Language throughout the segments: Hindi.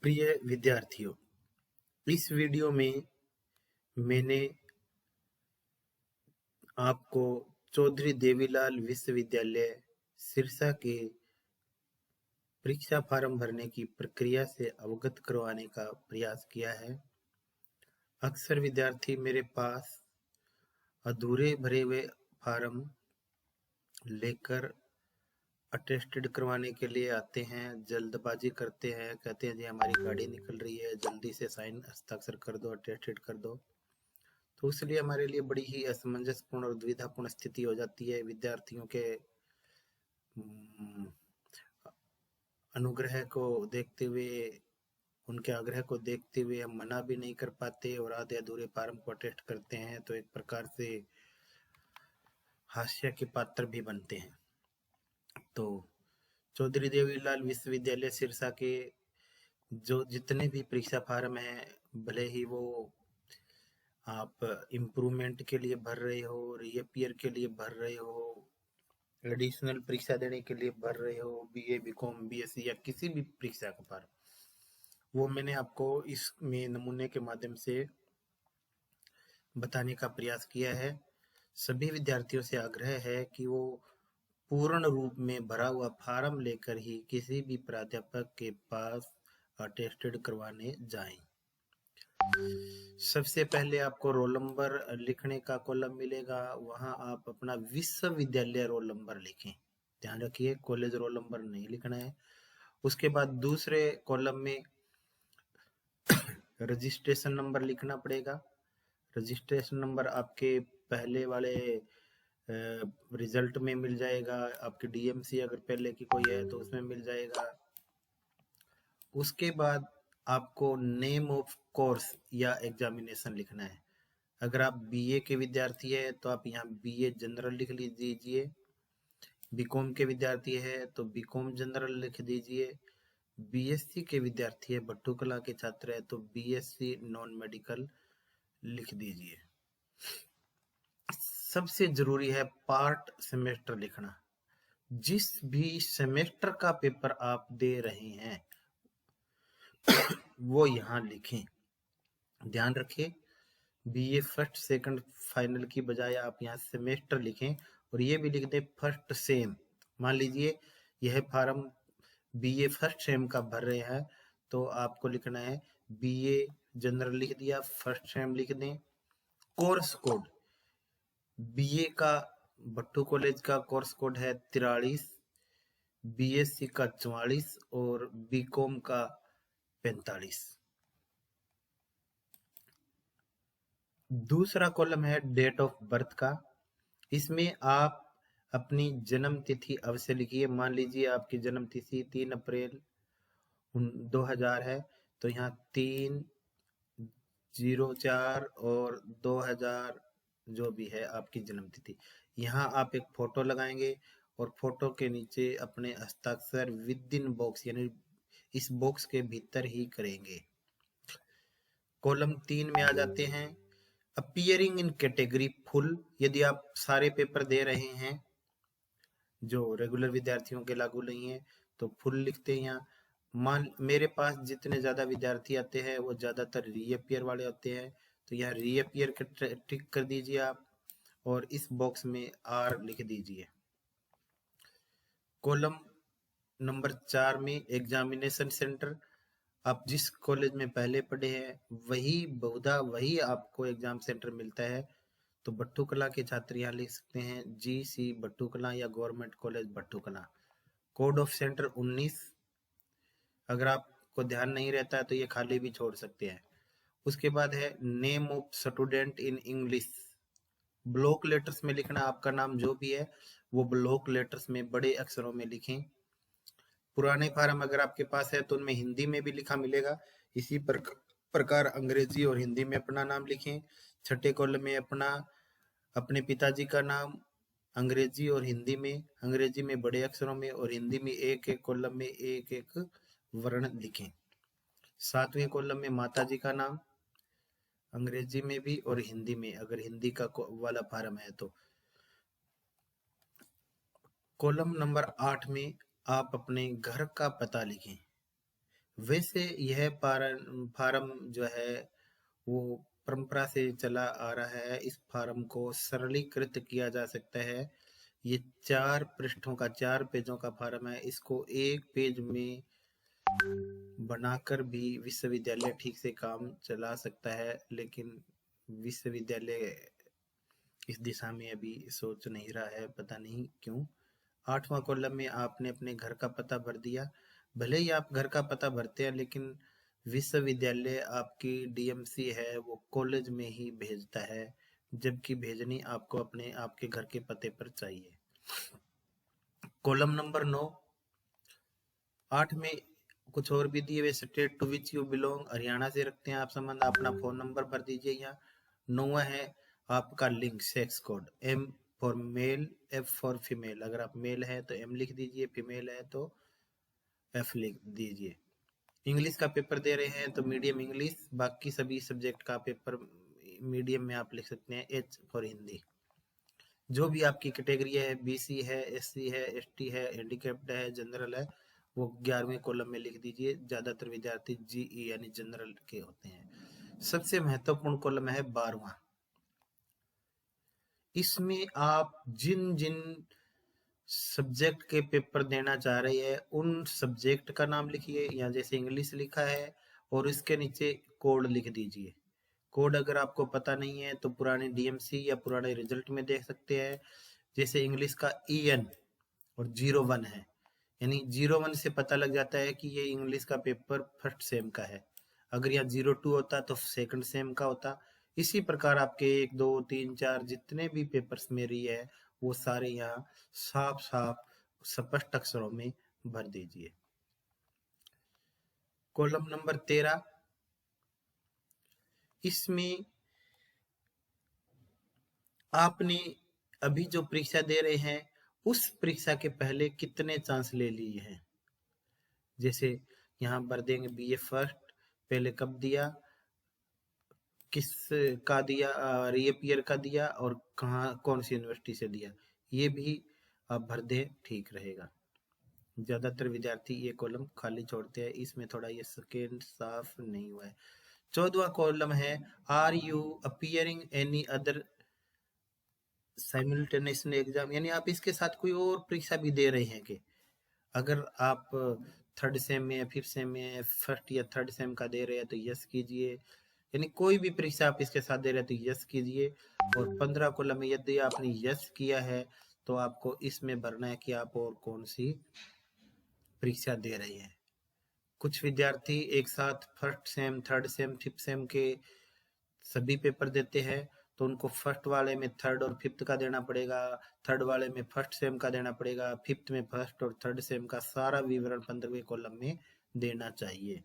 प्रिय विद्यार्थियों, इस वीडियो में मैंने आपको चौधरी देवीलाल विश्वविद्यालय सिरसा के परीक्षा फार्म भरने की प्रक्रिया से अवगत करवाने का प्रयास किया है। अक्सर विद्यार्थी मेरे पास अधूरे भरे हुए फार्म लेकर अटेस्टेड करवाने के लिए आते हैं, जल्दबाजी करते हैं, कहते हैं जी हमारी गाड़ी निकल रही है, जल्दी से साइन हस्ताक्षर कर दो, अटेस्टेड कर दो। तो इसलिए हमारे लिए बड़ी ही असमंजसपूर्ण और दुविधापूर्ण स्थिति हो जाती है। विद्यार्थियों के अनुग्रह को देखते हुए, उनके आग्रह को देखते हुए हम मना भी नहीं कर पाते और आधे अधूरे फार्म को अटेस्ट करते हैं, तो एक प्रकार से हास्य के पात्र भी बनते हैं। तो चौधरी देवीलाल विश्वविद्यालय सिरसा के जो जितने भी परीक्षा फार्म हैं, भले ही वो आप इम्प्रूवमेंट के लिए भर रहे हो, रीअपियर के लिए भर रहे हो, एडिशनल परीक्षा देने के लिए भर रहे हो, बीए, बीकॉम, बीएससी या किसी भी परीक्षा का फार्म, वो मैंने आपको इसमें नमूने के माध्यम से बताने का प्रयास किया है। सभी विद्यार्थियों से आग्रह है कि वो पूर्ण रूप में भरा हुआ फार्म लेकर ही किसी भी प्राध्यापक के पास अटेस्टेड करवाने जाएं। सबसे पहले आपको रोल नंबर लिखने का कॉलम मिलेगा, वहां आप अपना विश्वविद्यालय रोल नंबर लिखें। ध्यान रखिए, कॉलेज रोल नंबर नहीं लिखना है। उसके बाद दूसरे कॉलम में रजिस्ट्रेशन नंबर लिखना पड़ेगा। रजिस्ट्रेशन नंबर आपके पहले वाले रिजल्ट में मिल जाएगा, आपकी डीएमसी अगर पहले की कोई है तो उसमें मिल जाएगा। उसके बाद आपको नेम ऑफ कोर्स या एग्जामिनेशन लिखना है। अगर आप बीए के विद्यार्थी है तो आप यहाँ बीए जनरल लिख दीजिए, बीकॉम के विद्यार्थी है तो बीकॉम जनरल लिख दीजिए, बीएससी के विद्यार्थी है, भट्टू कला के छात्र है तो बीएससी नॉन मेडिकल लिख दीजिए। सबसे जरूरी है पार्ट सेमेस्टर लिखना। जिस भी सेमेस्टर का पेपर आप दे रहे हैं वो यहाँ लिखें। ध्यान रखें, बीए फर्स्ट सेकंड फाइनल की बजाय आप यहाँ सेमेस्टर लिखें और ये भी लिख दें फर्स्ट सेम। मान लीजिए यह फार्म बीए फर्स्ट सेम का भर रहे हैं तो आपको लिखना है बीए जनरल लिख दिया, फर्स्ट सेम लिख दें। कोर्स कोड बीए का भट्टू कॉलेज का कोर्स कोड है 43, बीएससी का 44 और बीकॉम का 45। दूसरा कॉलम है डेट ऑफ बर्थ का। इसमें आप अपनी जन्म तिथि अवश्य लिखिए। मान लीजिए आपकी जन्म तिथि 3 अप्रैल 2000 है तो यहाँ 304 और 2000 जो भी है आपकी जन्म तिथि, यहाँ आप एक फोटो लगाएंगे और फोटो के नीचे अपने हस्ताक्षर विद इन बॉक्स यानी इस बॉक्स के भीतर ही करेंगे। कॉलम 3 में आ जाते हैं अपीयरिंग इन कैटेगरी फुल। यदि आप सारे पेपर दे रहे हैं जो रेगुलर विद्यार्थियों के लागू नहीं है तो फुल लिखते हैं। यहाँ मान मेरे पास जितने ज्यादा विद्यार्थी आते हैं वो ज्यादातर रीअपियर वाले होते हैं, तो यहाँ रीअपियर टिक कर दीजिए आप और इस बॉक्स में आर लिख दीजिए। कॉलम नंबर 4 में एग्जामिनेशन सेंटर, आप जिस कॉलेज में पहले पढ़े हैं वही बहुधा वही आपको एग्जाम सेंटर मिलता है, तो भट्टू कला के छात्र यहाँ लिख सकते हैं GC भट्टू कला या गवर्नमेंट कॉलेज भट्टू कला। कोड ऑफ सेंटर 19, अगर आपको ध्यान नहीं रहता है तो ये खाली भी छोड़ सकते हैं। उसके बाद है name of student in English. Block letters में लिखना, आपका नाम जो भी है वो ब्लॉक लेटर्स में बड़े अक्षरों में लिखें। पुराने फार्म अगर आपके पास है तो उनमें हिंदी में भी लिखा मिलेगा, इसी प्रकार अंग्रेजी और हिंदी में अपना नाम लिखें। छठे कॉलम में अपने पिताजी का नाम अंग्रेजी और हिंदी में, अंग्रेजी में बड़े अक्षरों में और हिंदी में एक एक कॉलम में एक एक वर्ण लिखें। सातवें कॉलम में माताजी का नाम अंग्रेजी में भी और हिंदी में, अगर हिंदी का वाला फार्म है तो। कॉलम नंबर 8 में आप अपने घर का पता लिखें। वैसे यह फार्म जो है वो परंपरा से चला आ रहा है। इस फार्म को सरलीकृत किया जा सकता है। ये 4 पृष्ठों का 4 पेजों का फार्म है। इसको एक पेज में बनाकर भी विश्वविद्यालय ठीक से काम चला सकता है, लेकिन विश्वविद्यालय इस दिशा में अभी सोच नहीं रहा है, पता नहीं क्यों। 8वां कॉलम में आपने अपने घर का पता भर दिया। भले ही आप घर का पता भरते हैं, लेकिन विश्वविद्यालय आपकी डीएमसी है वो कॉलेज में ही भेजता है, जबकि भेजनी आपको अपने आपके घर के पते पर चाहिए। कॉलम नंबर 9, 8 में कुछ और भी दिए हुए, state to which you belong, Haryana से रखते हैं आप संबंध, अपना फोन नंबर भर दीजिए यहाँ। 9वां है आपका लिंग, sex code, M for male, F for female. अगर आप मेल है तो एम लिख दीजिए, फीमेल है तो एफ लिख दीजिए। इंग्लिश का पेपर दे रहे हैं तो मीडियम इंग्लिश, बाकी सभी सब्जेक्ट का पेपर मीडियम में आप लिख सकते हैं, एच फॉर हिंदी। जो भी आपकी कैटेगरी है, बीसी है, एससी है, एसटी है, हैंडीकैप्ड है, जनरल है, वो 11वें कॉलम में लिख दीजिए। ज्यादातर विद्यार्थी जीई यानी जनरल के होते हैं। सबसे महत्वपूर्ण कॉलम है 12वां। इसमें आप जिन जिन सब्जेक्ट के पेपर देना चाह रहे हैं उन सब्जेक्ट का नाम लिखिए, या जैसे इंग्लिश लिखा है और इसके नीचे कोड लिख दीजिए। कोड अगर आपको पता नहीं है तो पुराने डीएमसी या पुराने रिजल्ट में देख सकते हैं। जैसे इंग्लिश का EN और 01 है, यानी 01 से पता लग जाता है कि ये इंग्लिश का पेपर फर्स्ट सेम का है। अगर यहाँ 02 होता तो सेकंड सेम का होता। इसी प्रकार आपके 1 2 3 4 जितने भी पेपर्स में रही है वो सारे यहाँ साफ साफ स्पष्ट अक्षरों में भर दीजिए। कॉलम नंबर 13, इसमें आपने अभी जो परीक्षा दे रहे हैं उस परीक्षा के पहले कितने चांस ले लिए हैं। जैसे यहाँ भर देंगे BA फर्स्ट पहले कब दिया, किस का दिया, रीअपियर का दिया और कहाँ कौन सी यूनिवर्सिटी से दिया, ये भी आप भर दें, ठीक रहेगा। ज्यादातर विद्यार्थी ये कॉलम खाली छोड़ते हैं, इसमें थोड़ा ये सेकेंड साफ नहीं हुआ है। 14वां कॉलम है are you appearing any other simultaneous exam, यानी आप इसके साथ कोई और परीक्षा भी दे रहे हैं कि अगर आप थर्ड सेम में, फिफ्थ सेम में, फर्स्ट या थर्ड सेम का दे रहे हैं तो यस कीजिए, यानी कोई भी परीक्षा आप इसके साथ दे रहे हैं तो यस कीजिए। और 15 कॉलम में यदि आपने यस किया है तो आपको इसमें भरना है कि आप और कौन सी परीक्षा दे रहे हैं। कुछ विद्यार्थी एक साथ first sem, third same, fifth sem के सभी पेपर देते हैं, तो उनको फर्स्ट वाले में थर्ड और फिफ्थ का देना पड़ेगा, थर्ड वाले में फर्स्ट सेम का देना पड़ेगा, फिफ्थ में फर्स्ट और थर्ड सेम का सारा विवरण 15वें कॉलम में देना चाहिए।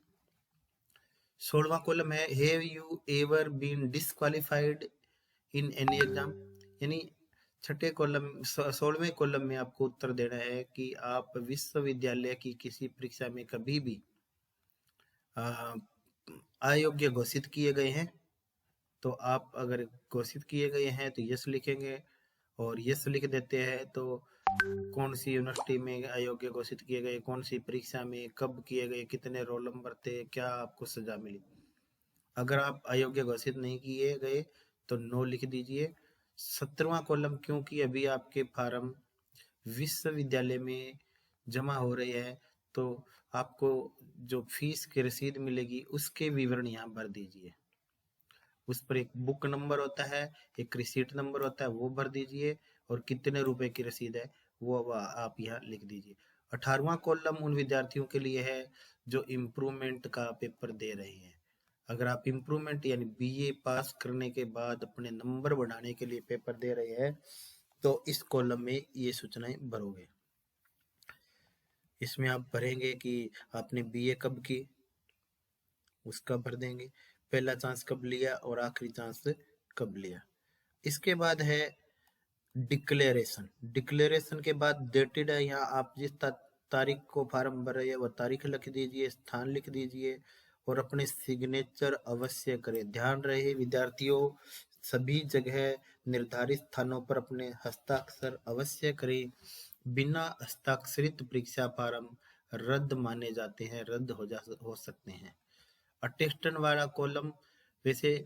16वां कॉलम है have you ever been disqualified in any exam, यानी छठे कॉलम 16वें कॉलम में आपको उत्तर देना है कि आप विश्वविद्यालय की किसी परीक्षा में कभी भी अयोग्य घोषित किए गए हैं। तो आप अगर घोषित किए गए हैं तो यस लिखेंगे, और यस लिख देते हैं तो कौन सी यूनिवर्सिटी में अयोग्य घोषित किए गए, कौन सी परीक्षा में, कब किए गए, कितने रोल नंबर थे, क्या आपको सजा मिली। अगर आप अयोग्य घोषित नहीं किए गए तो नो लिख दीजिए। 17वां कॉलम, क्योंकि अभी आपके फार्म विश्वविद्यालय में जमा हो रहे हैं तो आपको जो फीस की रसीद मिलेगी उसके विवरण यहाँ भर दीजिए। उस पर एक बुक नंबर होता है, एक रिसीट नंबर होता है, वो भर दीजिए, और कितने रुपए की रसीद है वो आप यहाँ लिख दीजिए। 18वां कॉलम उन विद्यार्थियों के लिए है जो इम्प्रूवमेंट का पेपर दे रहे हैं। अगर आप इम्प्रूवमेंट यानी BA पास करने के बाद अपने नंबर बढ़ाने के लिए पेपर दे रहे हैं तो इस कॉलम में ये सूचनाएं भरोगे। इसमें आप भरेंगे कि आपने BA कब की, उसका भर देंगे, पहला चांस कब लिया और आखिरी चांस कब लिया। इसके बाद है डिक्लेरेशन। डिक्लेरेशन के बाद डेटेड है, यहाँ आप जिस तारीख को फॉर्म भर रहे हैं वो तारीख लिख दीजिए, स्थान लिख दीजिए और अपने सिग्नेचर अवश्य करें। ध्यान रहे विद्यार्थियों, सभी जगह निर्धारित स्थानों पर अपने हस्ताक्षर अवश्य करें। बिना हस्ताक्षरित परीक्षा फॉर्म रद्द माने जाते हैं, रद्द हो सकते हैं। अटेस्टेड वाला कॉलम वैसे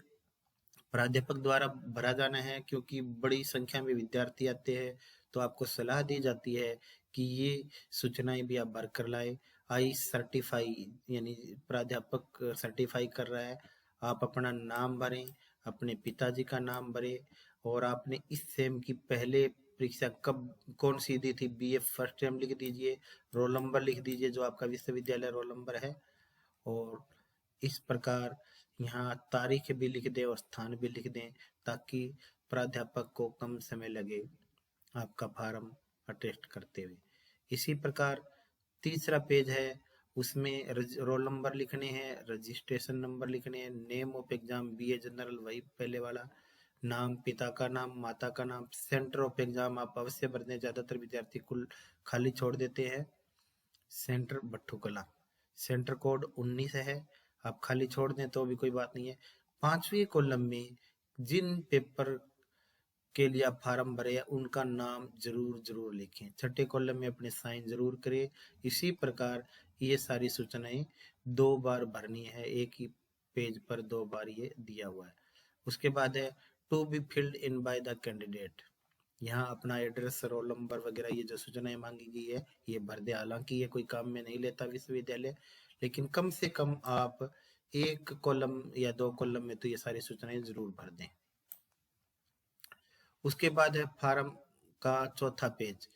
प्राध्यापक द्वारा भरा जाना है, क्योंकि बड़ी संख्या में विद्यार्थी आते हैं, तो आपको सलाह दी जाती है कि ये सूचनाएं भी आप भर कर लाए। आई सर्टिफाई यानी प्राध्यापक सर्टिफाई कर रहा है, आप अपना नाम भरें, अपने पिताजी का नाम भरें, और आपने इस सेम की पहले परीक्षा कब कौन सी दी थी, बीए फर्स्ट टाइम लिख दीजिए, रोल नंबर लिख दीजिए जो आपका विश्वविद्यालय रोल नंबर है, और इस प्रकार यहाँ तारीख भी लिख दें और स्थान भी लिख दें, ताकि प्राध्यापक को कम समय लगे आपका फार्म अटेस्ट करते हुए। इसी प्रकार तीसरा पेज है, उसमें रोल नंबर लिखने हैं, रजिस्ट्रेशन नंबर लिखने हैं, name of exam BA general वही पहले वाला, नाम, पिता का नाम, माता का नाम, सेंटर ऑफ एग्जाम आप अवश्य भर दें, ज्यादातर विद्यार्थी कुल खाली छोड़ देते हैं। सेंटर भट्टू कला, सेंटर कोड 19 है, आप खाली छोड़ दें तो भी कोई बात नहीं है। 5वीं कॉलम में जिन पेपर के लिए आप फार्म भरे हैं उनका नाम जरूर लिखें। 6ठे कॉलम में अपने साइन जरूर करें। इसी प्रकार ये सारी सूचनाएं 2 बार भरनी है, एक ही पेज पर 2 बार ये दिया हुआ है। उसके बाद है to be filled in by the candidate, यहाँ अपना एड्रेस, रोल नंबर वगैरह ये जो सूचनाएं मांगी गई है ये भर दे। हालांकि ये कोई काम में नहीं लेता विश्वविद्यालय, लेकिन कम से कम आप एक कॉलम या 2 कॉलम में तो ये सारी सूचनाएं जरूर भर दें। उसके बाद है फार्म का चौथा पेज।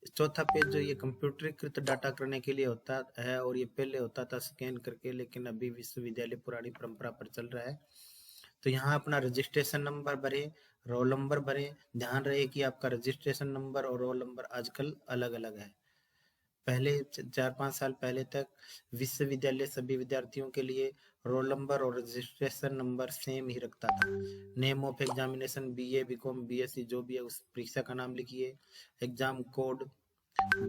चौथा पेज जो ये कंप्यूटरीकृत डाटा करने के लिए होता है, और ये पहले होता था स्कैन करके, लेकिन अभी विश्वविद्यालय पुरानी परंपरा पर चल रहा है। तो यहाँ अपना रजिस्ट्रेशन नंबर भरें, रोल नंबर भरें। ध्यान रहे कि आपका रजिस्ट्रेशन नंबर और रोल नंबर आजकल अलग अलग है। पहले 4-5 साल पहले तक विश्वविद्यालय सभी विद्यार्थियों के लिए रोल नंबर और रजिस्ट्रेशन नंबर सेम ही रखता था। Name of examination BA, BCom, BSc जो भी है उस परीक्षा का नाम लिखिए। एग्जाम कोड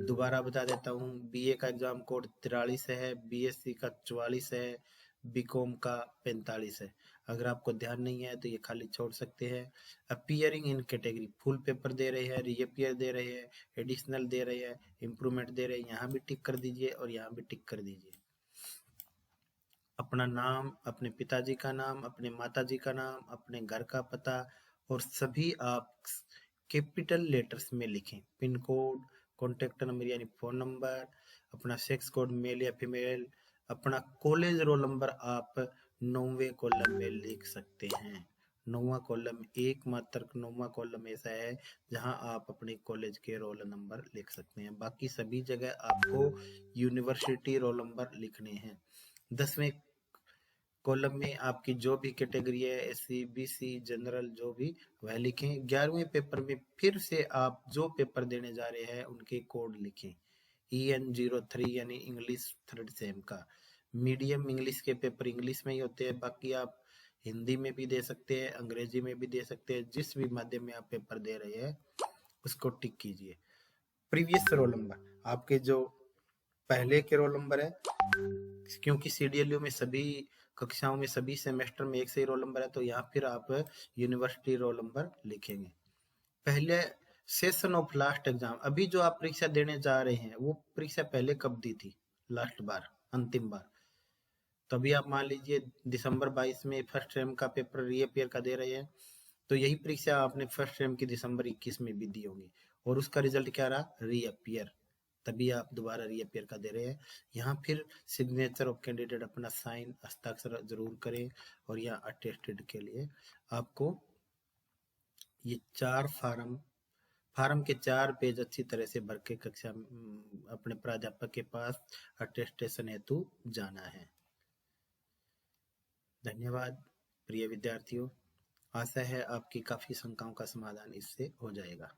दोबारा बता देता हूँ, बीए का एग्जाम कोड 43 है, बीएससी का 44 है, बीकॉम का 45 है। अगर आपको ध्यान नहीं है तो ये खाली छोड़ सकते हैं। Appearing in category, full paper दे रहे हैं, रीअपियर दे रहे हैं, एडिशनल दे रहे हैं, इम्प्रूवमेंट दे रहे हैं, यहाँ भी टिक कर दीजिए और यहाँ भी टिक कर दीजिए। अपना नाम, अपने पिताजी का नाम, अपने माताजी का नाम, अपने घर का पता, और सभी आप कैपिटल लेटर्स में लिखें। पिन कोड, कॉन्टेक्ट नंबर यानी फोन नंबर, अपना सेक्स कोड मेल या फीमेल, अपना कॉलेज रोल नंबर आप 9वें कॉलम में लिख सकते हैं। 9वां कॉलम एकमात्र 9वां कॉलम ऐसा है जहां आप अपने कॉलेज के रोल नंबर लिख सकते हैं। बाकी सभी जगह आपको यूनिवर्सिटी रोल नंबर लिखने हैं। 10वें कॉलम में आपकी जो भी कैटेगरी है, एससी, बीसी, जनरल, जो भी वह लिखें। 11वें पेपर में फिर से आप जो पेपर देने जा रहे हैं उनके कोड लिखें। EN03 यानी इंग्लिश थर्ड सेम का। मीडियम इंग्लिश के पेपर इंग्लिश में ही होते हैं, बाकी आप हिंदी में भी दे सकते हैं, अंग्रेजी में भी दे सकते हैं। जिस भी माध्यम में आप पेपर दे रहे हैं उसको टिक कीजिए। प्रीवियस रोल नंबर, आपके जो पहले के रोल नंबर है, क्योंकि CDLU में सभी कक्षाओं में सभी सेमेस्टर में एक से ही रोल नंबर है, तो यहाँ फिर आप यूनिवर्सिटी रोल नंबर लिखेंगे। पहले सेशन ऑफ लास्ट एग्जाम, अभी जो आप परीक्षा देने जा रहे हैं वो परीक्षा पहले कब दी थी, लास्ट बार, अंतिम बार। तो अभी आप मान लीजिए दिसंबर 22 में फर्स्ट टर्म का पेपर रीअपियर का दे रहे हैं, तो यही परीक्षा आपने फर्स्ट टर्म की दिसंबर 21 में भी दी होगी, और उसका रिजल्ट क्या रहा, रीअपियर। तभी आप दोबारा रीअपियर का दे रहे हैं। यहाँ फिर सिग्नेचर ऑफ कैंडिडेट, अपना साइन, हस्ताक्षर जरूर करें। और यहाँ अटेस्टेड के लिए आपको ये 4 फार्म के 4 पेज अच्छी तरह से भर के कक्षा अपने प्राध्यापक के पास अटेस्टेशन हेतु जाना है। धन्यवाद प्रिय विद्यार्थियों, आशा है आपकी काफी शंकाओं का समाधान इससे हो जाएगा।